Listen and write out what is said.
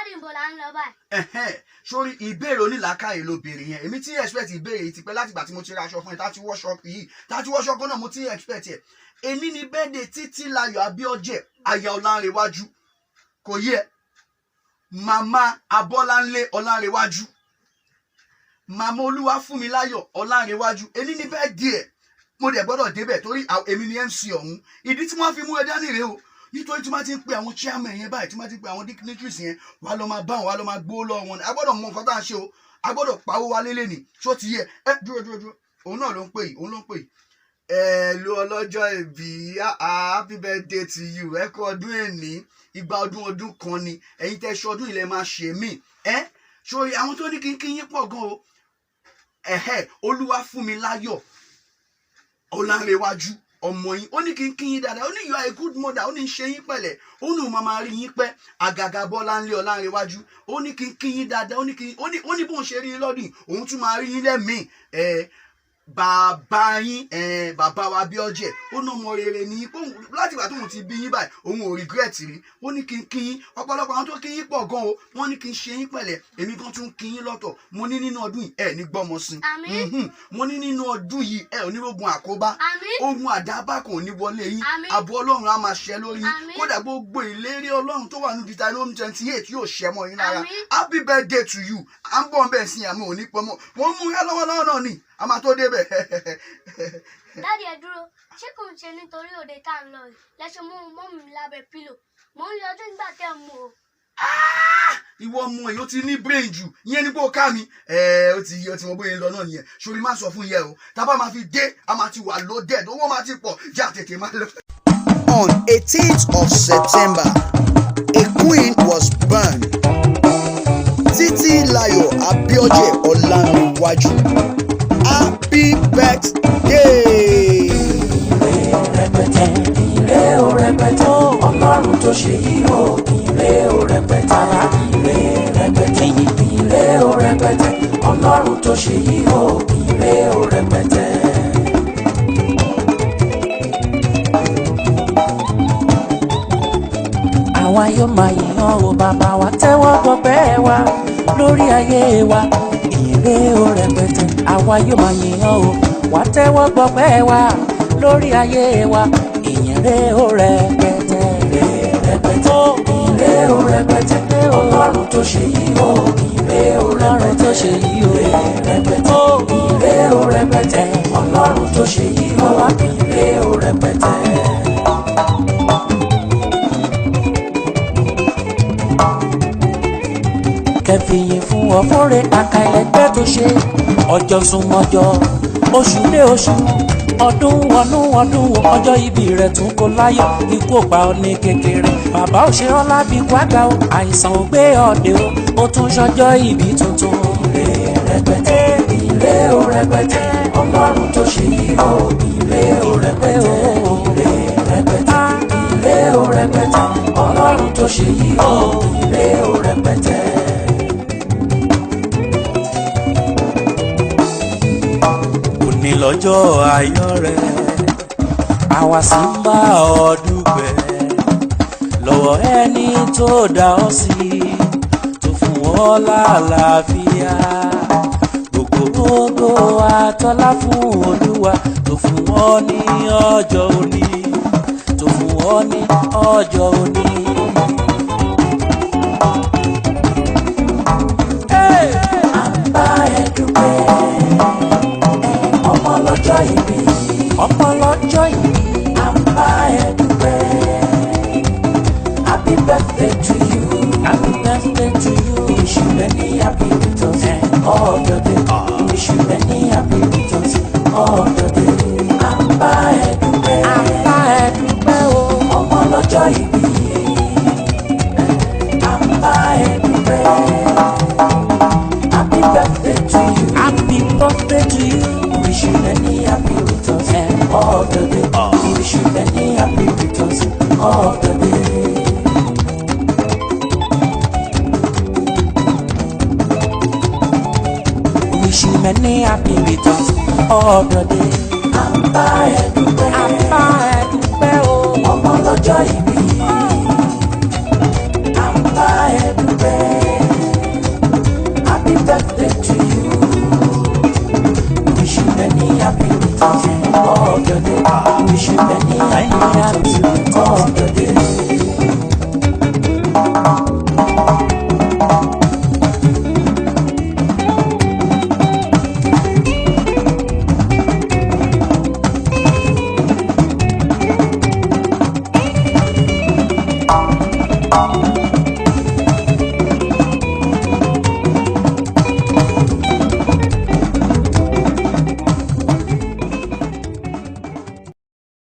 Daddy ń bọ̀ là ń lọ báyìí. Sórí ìbéèrè onílàákàyè ló béèrè yẹn. Èmi ti expect ìbéèrè yìí ti pẹ́ láti ìgbà tí mo ti ra aṣọ fún ẹ tá ti wọṣọ yìí. Tá ti wọṣọ kan náà mo ti expect ẹ. Èní ni birthday Titilayo Abioje, aya Ọlánrewájú. Kò yẹ. Màmá Abọ́láńlé Ọlánrewájú. Màmá Olúwafúnmiláyọ̀ Ọlánrewájú. Èní ni birthday ẹ̀. Mo dẹ̀ gbọ́dọ̀ débẹ̀ torí èmi ni MC ọ̀hún. Ìdí tí wọ́n fi mú ẹ dání rèé o. Nítorí tí wọ́n ti ń pe àwọn chairman yẹn báyìí, tí wọ́n ti ń pe àwọn dignitaries yẹn, wà lọ máa bá wọn, wà lọ máa gbó lọ́wọ́ wọn ni. A gbọ́dọ̀ mọ nǹkan tá à ń ṣe o. A gbọ́dọ̀ pawó wa lélẹ̀ ni. Ṣó ti yẹ? Dúró. Òun náà ló ń pè yìí. Òun ló ń pè yìí. Lo ọlọ́jọ́ ìbí. Happy birthday to you. Ẹ kú ọdún èní. Ìgbà ọdún kan ni. Ẹ̀yin tẹ́ ṣọdún ilẹ̀ máa ṣe mí. Ṣòrí àwọn tó ní kí yín pọ̀ gan o. Olúwafúnmiláyọ̀ Ọlánrewájú ọmọ yín ó ní kí yín dáadáa, ó ní you are a good mother, ó ní ṣe yín pẹ̀lẹ́, ó ní òun máa rí yín pẹ́. Àgàgà Bọ́láńlé Ọlánrewájú ó ní kí yín dáadáa, ó ní bóun ṣe rí yín lọ́dún òun tún máa rí yín lẹ́mìí. Bàbá yín bàbá wa Abioje ó ná ọmọ rere ní láti ìgbà tóun ti bí yín báyìí òun ò regret rí. Ó ní kí yín ọ̀pọ̀lọpọ̀ àwọn tó kí yín pọ̀ gan o, wọ́n ní kí n ṣe yín pẹ̀lẹ́. Èmi gan tún kí yín lọ́tọ̀. Mo ní nínú ọdún yìí ẹ ní gbọ́mọ sí. Mo ní nínú ọdún yìí ẹ ò ní rogun àkóbá. Ohun àdábá kan ò ní wọlé yín. Ààbò Ọlọ́run á máa ṣẹ lórí yín. Kódà gbogbo ìlérí Ọlọ́run tó wà ní Titilayo 28 yóò ṣẹ mọ́ yín lára. Happy birthday to you. À ń bọ̀ bẹ́ẹ̀ sí àmì òní pọ́nmọ́. Wọ́n mú yá lọ́wọ́lọ́wọ́ náà ni. A máa tó débẹ̀. Daddy ẹ dúró, ṣé kò ń ṣe nítorí òde tá à ń lọ yìí lẹ́sẹ̀ mú mọ́mì mi lábẹ́ pílò? Mò ń yọjú nígbà tẹ́ ẹ mú o. Ìwọ ọmọ yìí ó ti ní brain jù, ìyẹn ní bó ká mi. Ó ti mọ bóyá ń lọ náà nìyẹn. Ṣorí má sọ fún yẹ o. Tá bá máa fi dé, a máa ti wà loaded, owó máa ti pọ̀, já tètè máa lọ. On 18th of September, a queen was born. Titilayo Abioje Ọlánrewájú. Happy birthday! Ire o rẹpẹtẹ, Ọlọ́run tó ṣe yìí o. Ire o rẹpẹtẹ, ire rẹpẹtẹ. Ire o rẹpẹtẹ, Ọlọ́run tó ṣe yìí o. Ire o rẹpẹtẹ. Àwa yóò máa yìnyàn o bàbá wa, tẹ́wọ́ gbọpẹ́ wa lórí ayé wa. Ire o rẹpẹtẹ, àwa yóò máa yìnyàn o, wá tẹ́wọ́ gbọpẹ́ wa lórí ayé wa. Ire o rẹpẹtẹ, ire rẹpẹtẹ, ire o rẹpẹtẹ, Ọlọ́run tó ṣe yìí o. Ire o Ọlọ́run tó ṣe yìí o. Ire rẹpẹtẹ, ire o rẹpẹtẹ, Ọlọ́run tó ṣe yìí o. Ire o rẹpẹtẹ. Kẹfìyìn fún ọ̀fọ́rẹ́ àkàìlẹ́gbẹ́ tó ṣe. Ọjọ́ súnmọ́jọ́, oṣù lé oṣù, ọdún wọnú ọdún wo. Ọjọ́ ìbí rẹ̀ tún kó láyọ̀, ikú ò pa ọ ní kékeré. Bàbá ò ṣe ọ́ lábí kwága o, àìsàn ò gbé ọ̀dẹ o. Ó tún ṣọjọ́ ìbí tuntun. Ire rẹpẹtẹ, ire o rẹpẹtẹ, Ọlọ́run tó ṣe yìí o. Ire o rẹpẹtẹ, ire rẹpẹtẹ, ire o rẹpẹtẹ, Ọlọ́run tó ṣe yìí o. Ire o rẹpẹtẹ. Òní lọ́jọ́ ayọ̀ rẹ̀, àwa sì ń bá ọ dúpẹ́ lọ́wọ́ ẹni tó dá ọ sí, tó fún ọ lálàáfíà. Gbogbo àtọ́lá fún Olúwa, tó fún ọ ní ọjọ́ òní, tó fún ọ ní ọjọ́ òní. À ń bá ẹ dúpẹ́ ọmọ lọ́jọ́ ìbí, ọmọ lọ́jọ́ ìbí. À ń bá ẹ dúpẹ́. Happy birthday to you, happy birthday to you. Wish you many happy returns of the day. Wish you many happy returns of the day. À ń bá ẹ dúpẹ́. À ń bá ẹ dúpẹ́ o, ọmọ lọ́jọ́ ìbí. À ń bá ẹ dúpẹ́. Happy birthday to you, happy birthday to you. Wish you many happy returns of the day. Wish you many happy returns of the day. Wish you many happy returns of the day. À ń bá ẹ dúpẹ́. À ń bá ẹ dúpẹ́ o, ọmọ lọ́jọ́ ìbí. À ń bá ẹ dúpẹ́. ẹni àìní àti